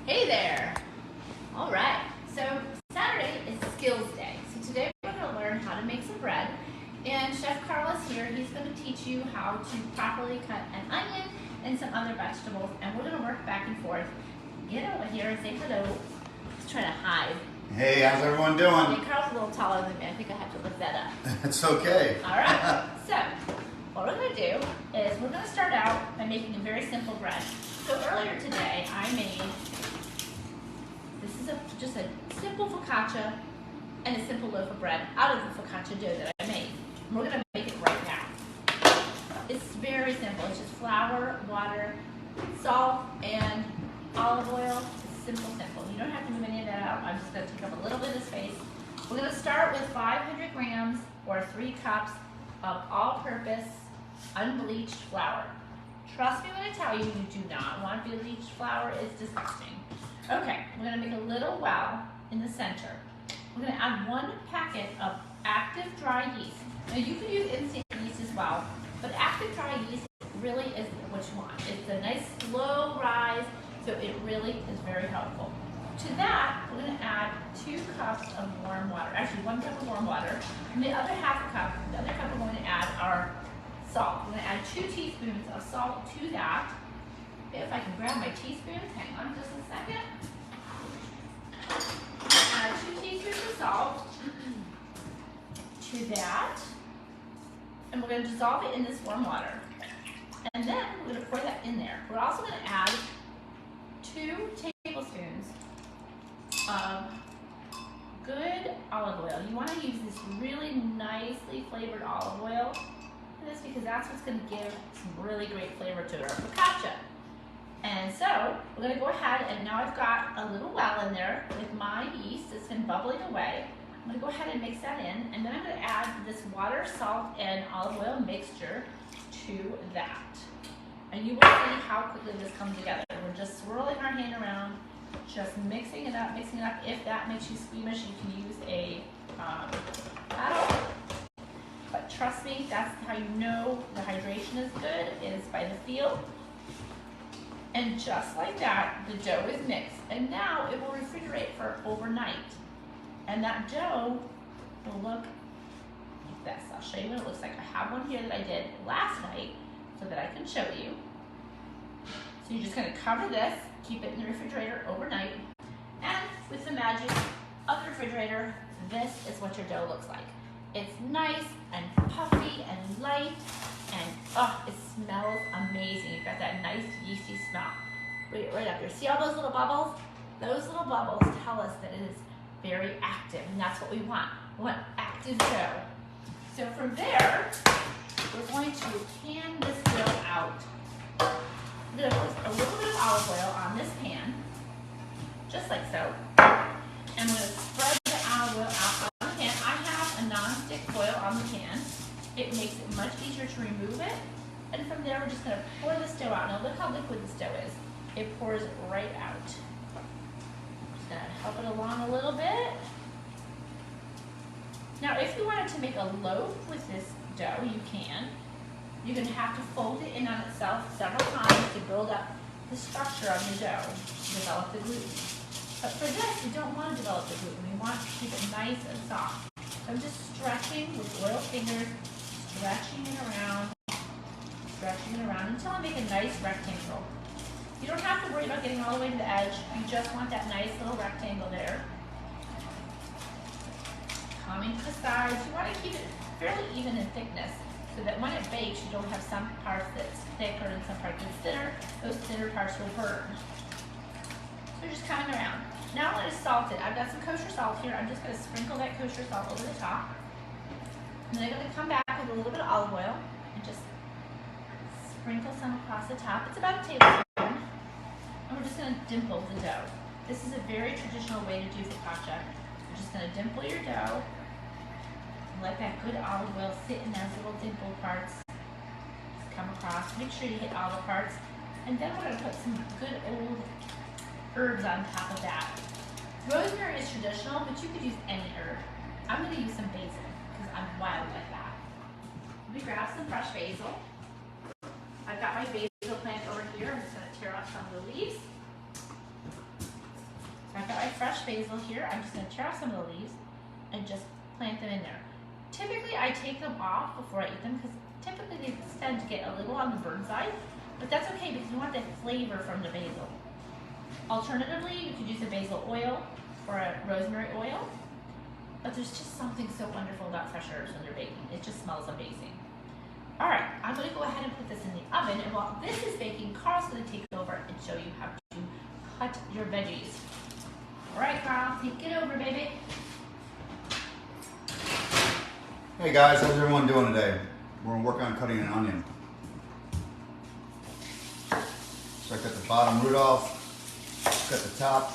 Hey there! All right, so Saturday is Skills Day. So today we're going to learn how to make some bread. And Chef Karl is here. He's going to teach you how to properly cut an onion and some other vegetables. And we're going to work back and forth. Get over here and say hello. He's trying to hide. Hey, how's everyone doing? Hey, Karl's a little taller than me. I think I have to lift that up. It's okay. All right, so what we're going to do is we're going to start out by making a very simple bread. So earlier today I made, this is just a simple focaccia and a simple loaf of bread out of the focaccia dough that I made. And we're going to make it right now. It's very simple. It's just flour, water, salt, and olive oil. It's simple. You don't have to move any of that out. I'm just going to take up a little bit of space. We're going to start with 500 grams or 3 cups of all-purpose unbleached flour. Trust me when I tell you, you do not want bleached flour. It's disgusting. Okay, we're going to make a little well in the center. We're going to add 1 packet of active dry yeast. Now you can use instant yeast as well, but active dry yeast really is what you want. It's a nice slow rise, so it really is very helpful. To that, we're going to add 2 cups of warm water. Actually, 1 cup of warm water. And the other half cup, the other cup we're going to add our salt. We're going to add 2 teaspoons of salt to that. If I can grab my teaspoons, hang on just a second. Add 2 teaspoons of salt to that. And we're going to dissolve it in this warm water. And then we're going to pour that in there. We're also going to add 2 tablespoons of good olive oil. You want to use this really nicely flavored olive oil for this because that's what's going to give some really great flavor to our focaccia. And so we're going to go ahead, and now I've got a little well in there with my yeast that's been bubbling away. I'm going to go ahead and mix that in, and then I'm going to add this water, salt, and olive oil mixture to that. And you will see how quickly this comes together. We're just swirling our hand around, just mixing it up. If that makes you squeamish, you can use a paddle. But trust me, that's how you know the hydration is good, is by the feel. And just like that, the dough is mixed. And now it will refrigerate for overnight. And that dough will look like this. I'll show you what it looks like. I have one here that I did last night so that I can show you. So you're just going to cover this, keep it in the refrigerator overnight, and with the magic of the refrigerator, this is what your dough looks like. It's nice and puffy and light, and oh, it smells amazing. You've got that nice yeasty smell right up here. See all those little bubbles? Those little bubbles tell us that it is very active, and that's what we want. We want active dough. So from there, we're going to pan this dough out. I'm going to put a little bit of olive oil on this pan, just like so. And I'm going to spread the olive oil out on the pan. I have a non-stick foil on the pan. It makes it much easier to remove it. And from there, we're just going to pour this dough out. Now look how liquid this dough is. It pours right out. Just going to help it along a little bit. Now, if you wanted to make a loaf with this dough, you can. You're going to have to fold it in on itself several times to build up the structure of your dough, to develop the gluten. But for this, we don't want to develop the gluten. We want to keep it nice and soft. So I'm just stretching with oiled fingers, stretching it around until I make a nice rectangle. You don't have to worry about getting all the way to the edge. You just want that nice little rectangle there. Coming to the sides, you want to keep it fairly even in thickness so that when it bakes, you don't have some parts that's thicker and some parts that's thinner. Those thinner parts will burn. So you're just coming around. Now I'm going to salt it. I've got some kosher salt here. I'm just going to sprinkle that kosher salt over the top. And then I'm going to come back with a little bit of olive oil and just sprinkle some across the top. It's about a tablespoon. And we're just going to dimple the dough. This is a very traditional way to do focaccia. You're just going to dimple your dough. Let that good olive oil sit in those little dimple parts. Just come across. Make sure you hit all the parts. And then we're going to put some good old herbs on top of that. Rosemary is traditional, but you could use any herb. I'm going to use some basil because I'm wild like that. Let me grab some fresh basil. I've got my basil plant over here. I'm just going to tear off some of the leaves. got my fresh basil here. I'm just gonna tear off some of the leaves and just plant them in there. Typically, I take them off before I eat them because typically they tend to get a little on the burn side, but that's okay because we want that flavor from the basil. Alternatively, you could use a basil oil or a rosemary oil, but there's just something so wonderful about fresh herbs when they're baking. It just smells amazing. All right, I'm gonna go ahead and put this in the oven, and while this is baking, Karl's gonna take over and show you how to cut your veggies. All right, Karl, take it over, baby. Hey guys, how's everyone doing today? We're gonna work on cutting an onion. So I cut the bottom root off, cut the top.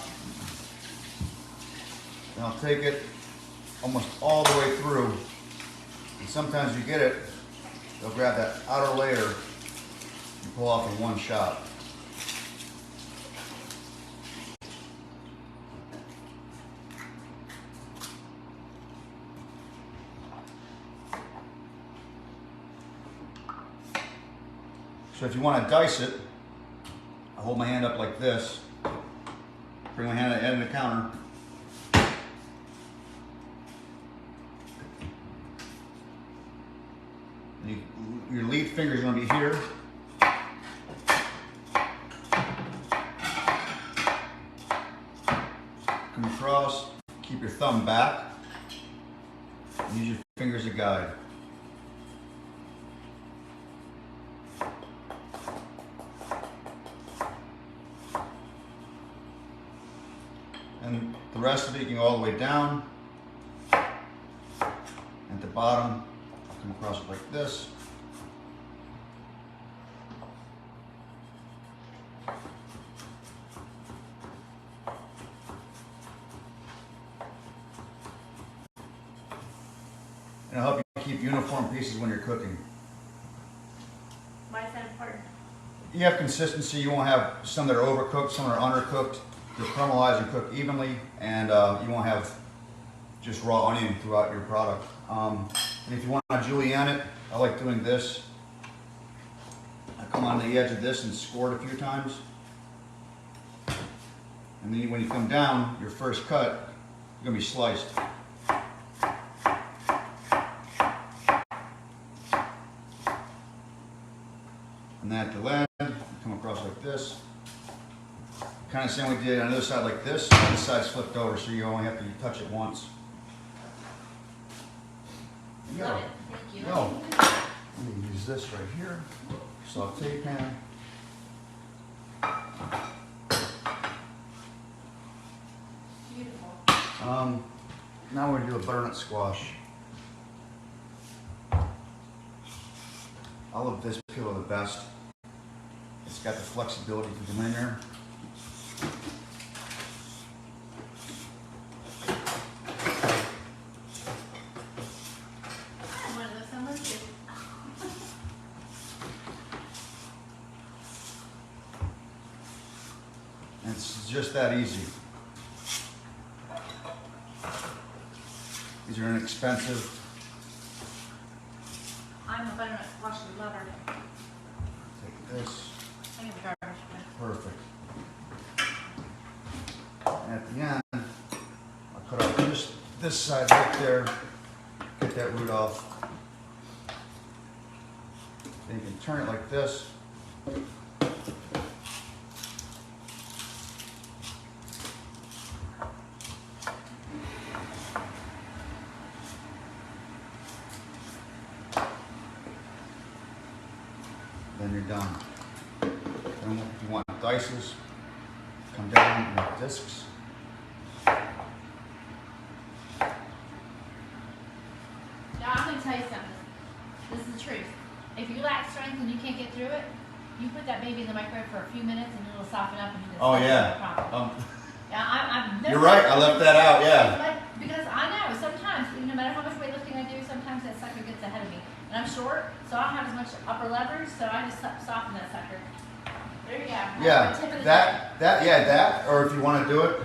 Then I'll take it almost all the way through. And sometimes you get it, they'll grab that outer layer and pull off in one shot. So if you want to dice it, I hold my hand up like this, bring my hand at the end of the counter, and your lead finger is going to be here. Come across, keep your thumb back, and use your finger as a guide. And the rest of it, you can go all the way down. At the bottom, I'll come across it like this. And it'll help you keep uniform pieces when you're cooking. Why is that important? You have consistency. You won't have some that are overcooked, some that are undercooked. They'll caramelize and cook evenly, and you won't have just raw onion throughout your product. And if you want to julienne it, I like doing this. I come on the edge of this and score it a few times. And then when you come down, your first cut, you're going to be sliced. And then at the end, come across like this. Kind of same we did on the other side like this. This side's flipped over, so you only have to touch it once. Love it. Thank you. Go. Let me use this right here. Saute pan. Beautiful. Now we're going to do a butternut squash. I love this peel the best. It's got the flexibility to come in there. One of those summers too. It's just that easy. These are inexpensive. I'm a butternut squash lover. Take this. I have a garbage bin. Perfect. And at the end, I'll cut off just this side right there. Get that root off. Then you can turn it like this. Then you're done. Then if you want dices, come down and make discs. Now I'm going to tell you something. This is the truth. If you lack strength and you can't get through it, you put that baby in the microwave for a few minutes and it'll soften up and you can Oh slice it, yeah. no problem. You're right. I left that out. Yeah. But because I know sometimes, no matter how much weightlifting I do, sometimes that sucker gets ahead of me. And I'm short, so I don't have as much upper leverage, so I just soften that sucker. There you go. That's the tip of the That, or if you want to do it,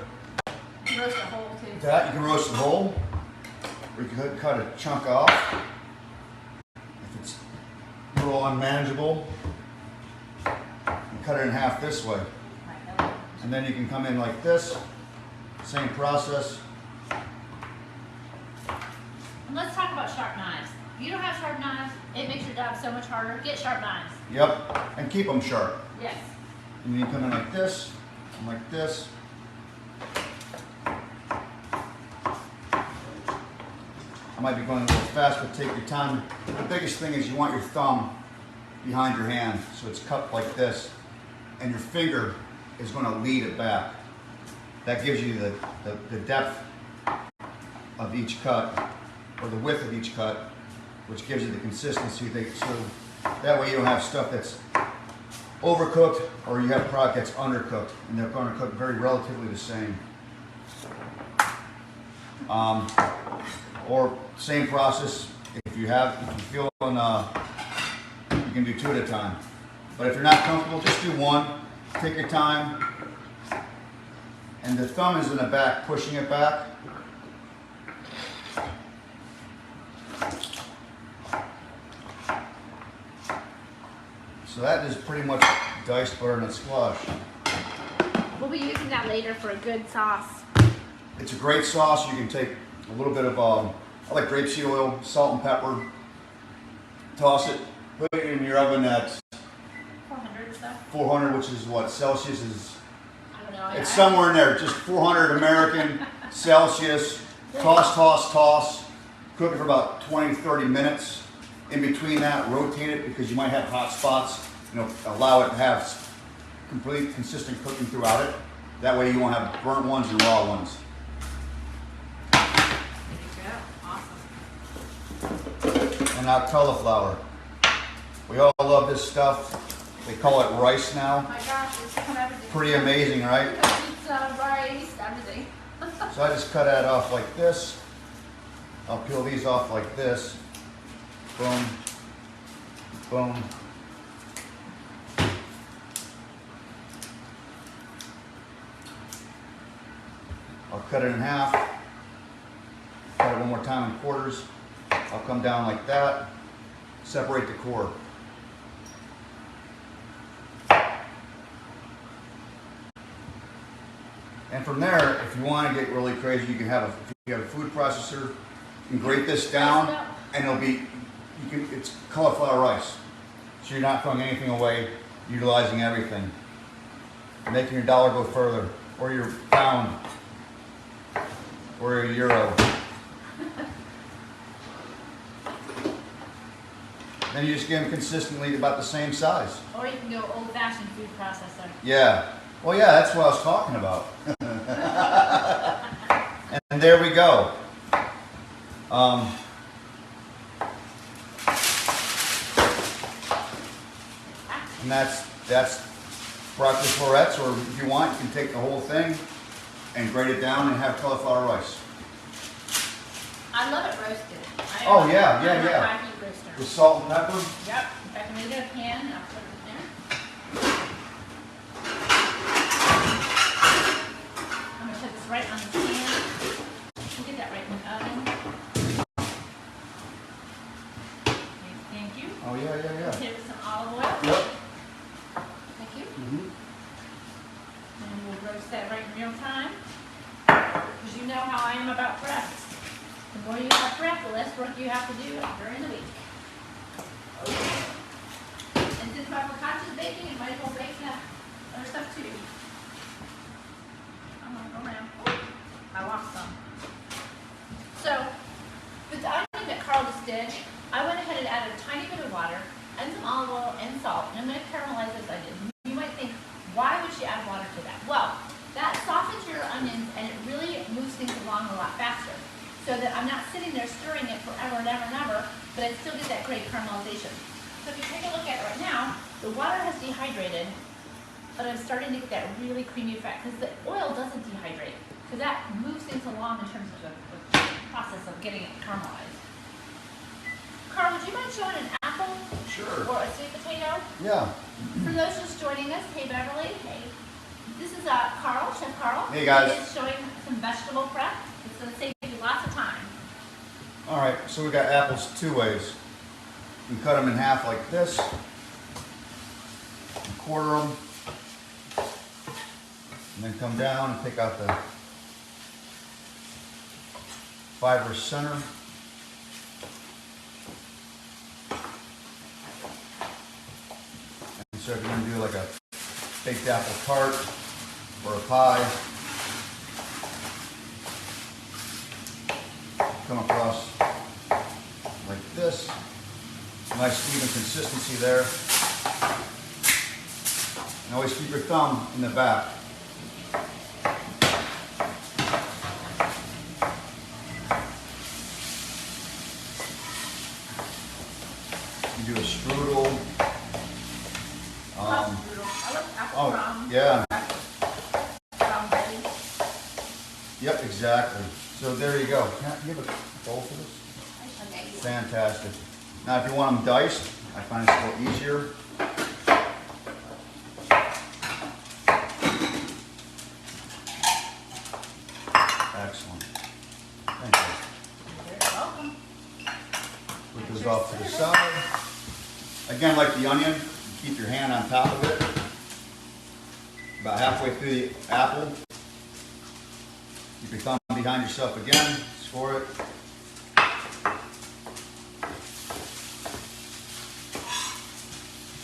day. Roast a whole too. that you can roast it whole, or you could cut a chunk off. If it's a little unmanageable, you cut it in half this way. And then you can come in like this, Same process. And let's talk about sharp knives. If you don't have sharp knives, it makes your job so much harder. Get sharp knives. Yep, and keep them sharp. Yes. And then you come in like this, and like this. I might be going a little fast, but take your time. The biggest thing is you want your thumb behind your hand, so it's cupped like this, and your finger is going to lead it back. That gives you the depth of each cut, or the width of each cut, which gives you the consistency. So that way you don't have stuff that's overcooked, or you have product that's undercooked, and they're going to cook very relatively the same. Or same process. If you feel you can do 2 at a time. But if you're not comfortable, just do 1. Take your time. And the thumb is in the back, pushing it back. So that is pretty much diced butternut squash. We'll be using that later for a good sauce. It's a great sauce. You can take a little bit of, I like grapeseed oil, salt and pepper. Toss it, put it in your oven at 400 or so. 400, which is what, Celsius is? I don't know. It's somewhere in there, just 400 American Celsius. Toss, toss, toss. Cook it for about 20, 30 minutes. In between that, rotate it because you might have hot spots. Allow it to have complete, consistent cooking throughout it. That way you won't have burnt ones and raw ones. And now cauliflower. We all love this stuff. They call it rice now. Oh my gosh, it's everything. Pretty amazing, right? Pizza, rice, everything. So I just cut that off like this. I'll peel these off like this. Boom. Boom. I'll cut it in half. Cut it one more time in quarters. I'll come down like that. Separate the core. And from there, if you want to get really crazy, you can have if you have a food processor, you can grate this down, and it'll be it's cauliflower rice. So you're not throwing anything away, utilizing everything, making your dollar go further, or your pound, or your euro. Then you just get them consistently about the same size. Or you can go old-fashioned food processor. Yeah. Well, yeah, that's what I was talking about. And there we go. And that's broccoli florets, or if you want, you can take the whole thing and grate it down and have cauliflower rice. I love it roasted. Oh yeah. High-heat roaster. With salt and pepper. Yep. If I can make it a pan, I'll put it in there. I'm gonna put this right on the pan. We'll get that right in the oven. Thank you. Oh yeah. Hit it with some olive oil. Yep. Thank you. Mm-hmm. And we'll roast that right in real time. Because you know how I am about prep. The more you have prep, the less work you have to do during the week. And since my focaccia's baking, you might as well bake that other stuff too. I'm gonna go around. Oh, I lost some. So, with the onion that Karl just did, I went ahead and added a tiny bit of water and some olive oil and salt, and I'm gonna caramelize this onion. You might think, why would she add water to that? Well, that softens your onions and it really moves things along a lot faster. So that I'm not sitting there stirring it forever and ever and ever, but I still get that great caramelization. So if you take a look at it right now, the water has dehydrated, but I'm starting to get that really creamy effect because the oil doesn't dehydrate. So that moves things along in terms of the process of getting it caramelized. Karl, would you mind showing an apple? Sure. Or a sweet potato? Yeah. For those just joining us, hey Beverly, hey. This is Karl, Chef Karl. Hey guys. He is showing some vegetable prep. It's going to save you lots of time. All right, so we got apples 2 ways. You can cut them in half like this, and quarter them, and then come down and pick out the fiber center. And so if you're going to do like a baked apple tart or a pie, come across like this. Nice even consistency there. And always keep your thumb in the back. You do a strudel. Yeah. Yep, exactly. So there you go. Can you have a bowl for this? Fantastic. Now, if you want them diced, I find it's a little easier. Excellent. Thank you. You're welcome. Put those off to the side. Again, like the onion, you keep your hand on top of it. About halfway through the apple. Keep your thumb behind yourself again. Score it.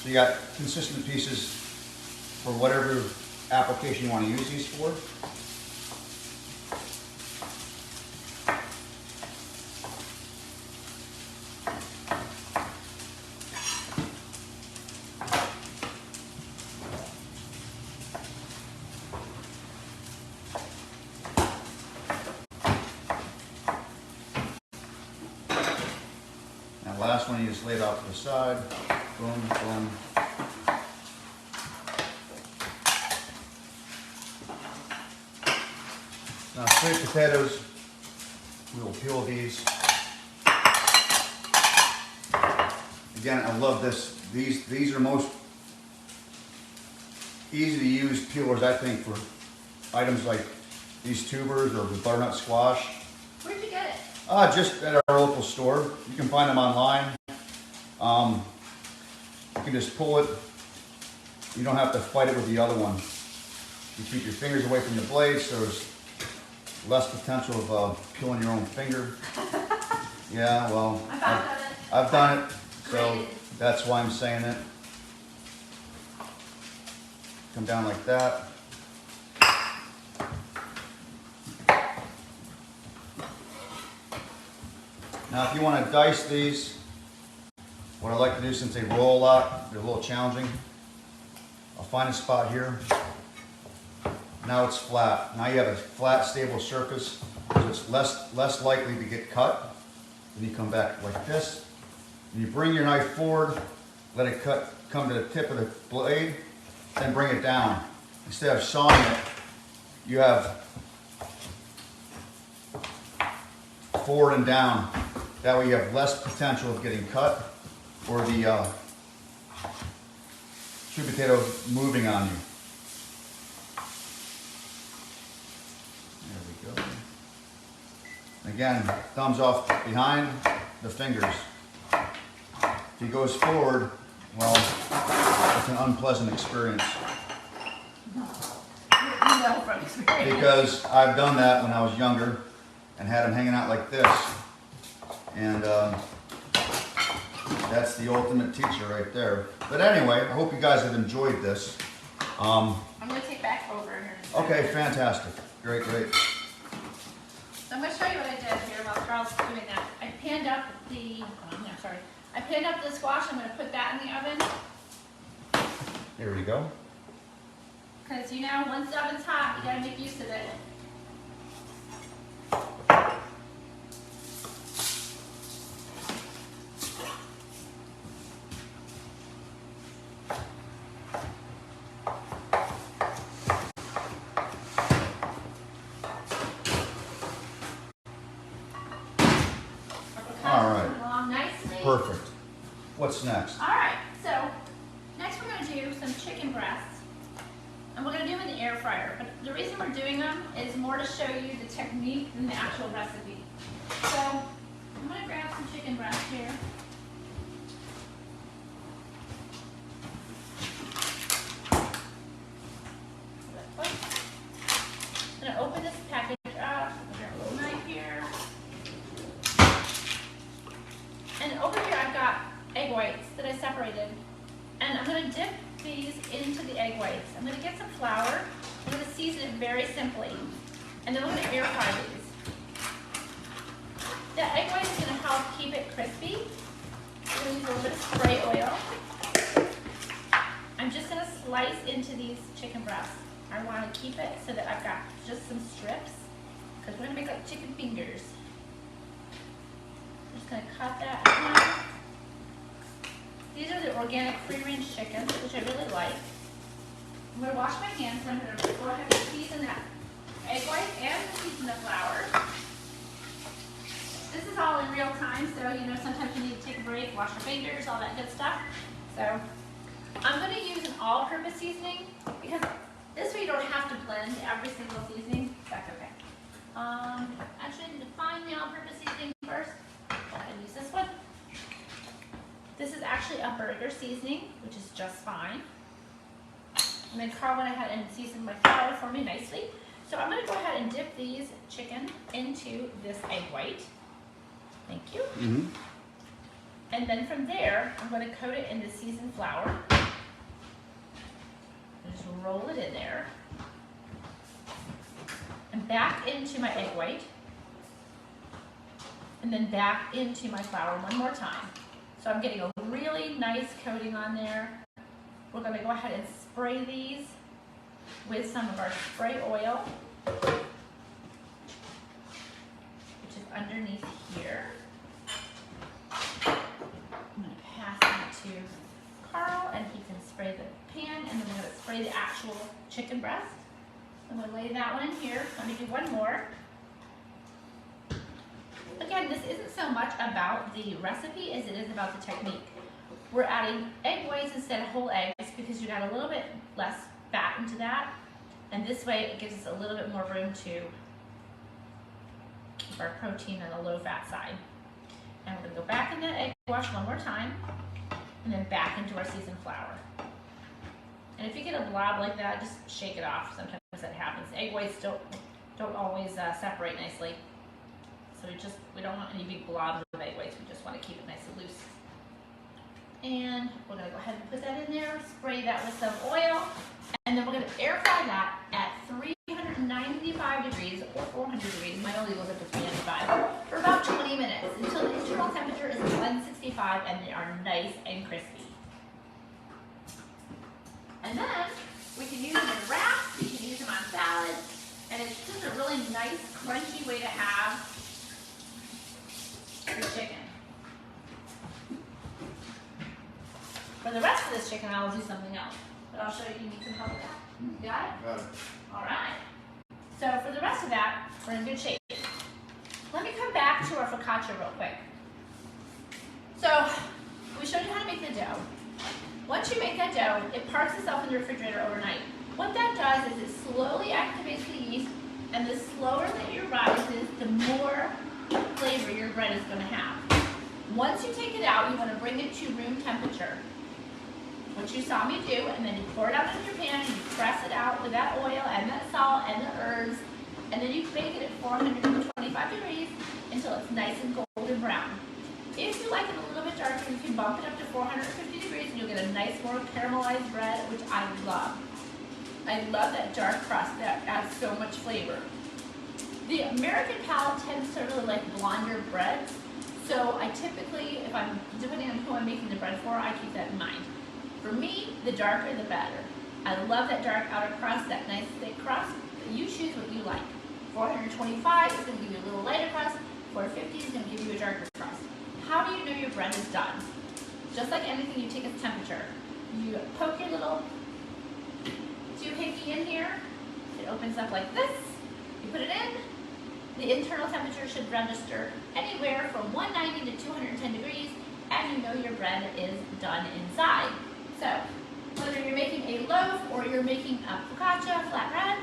So you got consistent pieces for whatever application you want to use these for. Now last one, you just lay it off to the side. Boom, boom. Now sweet potatoes, we will peel these. Again, I love this. These are most easy to use peelers, I think, for items like these tubers or the butternut squash. Where'd you get it? Just at our local store. You can find them online. You can just pull it. You don't have to fight it with the other one. You keep your fingers away from the blade, so there's less potential of peeling your own finger. Yeah, well, I've done it, so that's why I'm saying it. Come down like that. Now, if you want to dice these, what I like to do, since they roll a lot, they're a little challenging. I'll find a spot here. Now it's flat. Now you have a flat, stable surface, so it's less likely to get cut. Then you come back like this. And you bring your knife forward, let it come to the tip of the blade, then bring it down. Instead of sawing it, you have forward and down. That way you have less potential of getting cut or the sweet potato moving on you. There we go. Again, thumbs off behind the fingers. If he goes forward, well, it's an unpleasant experience. No, from experience. Because I've done that when I was younger and had him hanging out like this. And that's the ultimate teacher right there. But anyway, I hope you guys have enjoyed this. I'm going to take back over here. Okay, fantastic. Great, great. So I'm going to show you what I did here while Carl's doing that. I panned up I panned up the squash. I'm going to put that in the oven. Here we go. Because you know, once the oven's hot, you got to make use of it. All right. Along nicely. Perfect. What's next? All right. So next we're going to do some chicken breasts, and we're going to do them in the air fryer. But the reason we're doing them is more to show you the technique than the actual recipe. So I'm going to grab some chicken breast here. I'm going to open this package up. I've got a little knife here. flour. I'm going to season it very simply. And then we're going to air fry these. The egg white is going to help keep it crispy. We're going to use a little bit of spray oil. I'm just going to slice into these chicken breasts. I want to keep it so that I've got just some strips because we're going to make like chicken fingers. I'm just going to cut that in half. These are the organic free-range chickens, which I really like. I'm going to wash my hands and I'm going to go ahead and season that egg white and season the flour. This is all in real time, so you know sometimes you need to take a break, wash your fingers, all that good stuff. So I'm going to use an all-purpose seasoning because this way you don't have to blend every single seasoning. That's okay. Actually, I need to find the all-purpose seasoning first. Go ahead and use this one. This is actually a burger seasoning, which is just fine. And then Karl went ahead and seasoned my flour for me nicely. So I'm going to go ahead and dip these chicken into this egg white. Thank you. Mm-hmm. And then from there, I'm going to coat it in the seasoned flour. Just roll it in there. And back into my egg white. And then back into my flour one more time. So I'm getting a really nice coating on there. We're going to go ahead and spray these with some of our spray oil, which is underneath here. I'm going to pass that to Karl and he can spray the pan, and then we're going to spray the actual chicken breast. I'm going to lay that one in here. Let me do one more. Again, this isn't so much about the recipe as it is about the technique. We're adding egg whites instead of whole eggs because you got a little bit less fat into that. And this way it gives us a little bit more room to keep our protein on the low fat side. And we're going to go back in that egg wash one more time and then back into our seasoned flour. And if you get a blob like that, just shake it off. Sometimes that happens. Egg whites don't always separate nicely. So we don't want any big blobs of egg whites. We just want to keep it nice and loose. And we're going to go ahead and put that in there, spray that with some oil, and then we're going to air fry that at 395 degrees or 400 degrees. Mine only goes up to 395 for about 20 minutes until the internal temperature is 165 and they are nice and crispy. And then we can use them in wraps, we can use them on salads, and it's just a really nice, crunchy way to have your chicken. For the rest of this chicken, I'll do something else. But I'll show you. You need some help with that? You got it? Got it. All right. So for the rest of that, we're in good shape. Let me come back to our focaccia real quick. So we showed you how to make the dough. Once you make that dough, it parks itself in the refrigerator overnight. What that does is it slowly activates the yeast, and the slower that it rises, the more flavor your bread is going to have. Once you take it out, you want to bring it to room temperature, which you saw me do, and then you pour it out into your pan and you press it out with that oil and that salt and the herbs, and then you bake it at 425 degrees until it's nice and golden brown. If you like it a little bit darker, you can bump it up to 450 degrees and you'll get a nice, more caramelized bread, which I love. I love that dark crust. That adds so much flavor. The American palate tends to really like blonder breads, so I typically, if I'm, depending on who I'm making the bread for, I keep that in mind. For me, the darker the better. I love that dark outer crust, that nice thick crust. You choose what you like. 425 is going to give you a little lighter crust. 450 is going to give you a darker crust. How do you know your bread is done? Just like anything, you take its temperature. You poke your little doohickey in here. It opens up like this. You put it in. The internal temperature should register anywhere from 190 to 210 degrees, and you know your bread is done inside. So, whether you're making a loaf or you're making a focaccia, flat bread,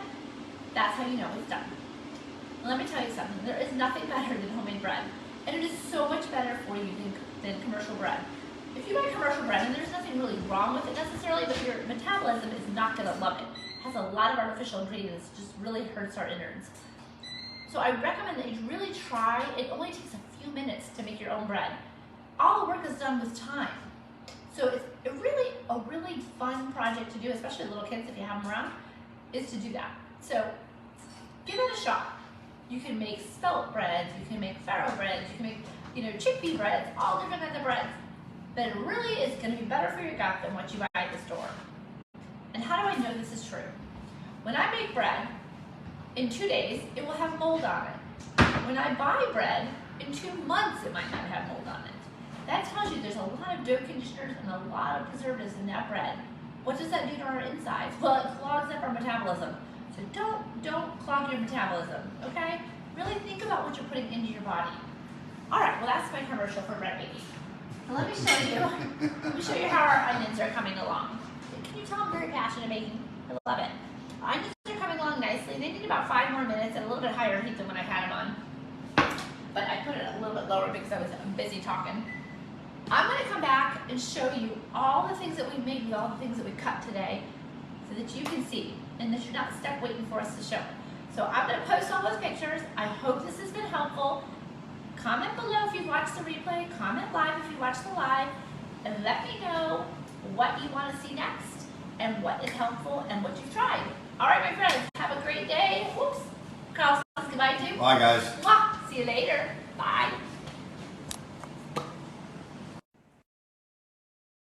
that's how you know it's done. Let me tell you something. There is nothing better than homemade bread, and it is so much better for you than commercial bread. If you buy commercial bread, and there's nothing really wrong with it necessarily, but your metabolism is not going to love it. It has a lot of artificial ingredients, just really hurts our innards. So I recommend that you really try. It only takes a few minutes to make your own bread. All the work is done with time. So it's a really fun project to do, especially little kids if you have them around. is to do that. So give it a shot. You can make spelt breads, you can make farro breads, you can make, you know, chickpea breads, all different kinds of breads. But it really is going to be better for your gut than what you buy at the store. And how do I know this is true? When I make bread, in 2 days, it will have mold on it. When I buy bread, in 2 months, it might not have mold on it. That tells you there's a lot of dough conditioners and a lot of preservatives in that bread. What does that do to our insides? Well, it clogs up our metabolism. So don't clog your metabolism, okay? Really think about what you're putting into your body. All right, well, that's my commercial for bread baking. Now let me show you how our onions are coming along. Can you tell I'm very passionate baking? I love it. Onions are coming along nicely. They need about 5 more minutes at a little bit higher heat than when I had them on. But I put it a little bit lower because I was busy talking. I'm gonna come back and show you all the things that we made with all the things that we cut today so that you can see and that you're not stuck waiting for us to show. So I'm gonna post all those pictures. I hope this has been helpful. Comment below if you've watched the replay, comment live if you watched the live, and let me know what you want to see next and what is helpful and what you've tried. All right, my friends, have a great day. Whoops. Karl says goodbye too. Bye, guys.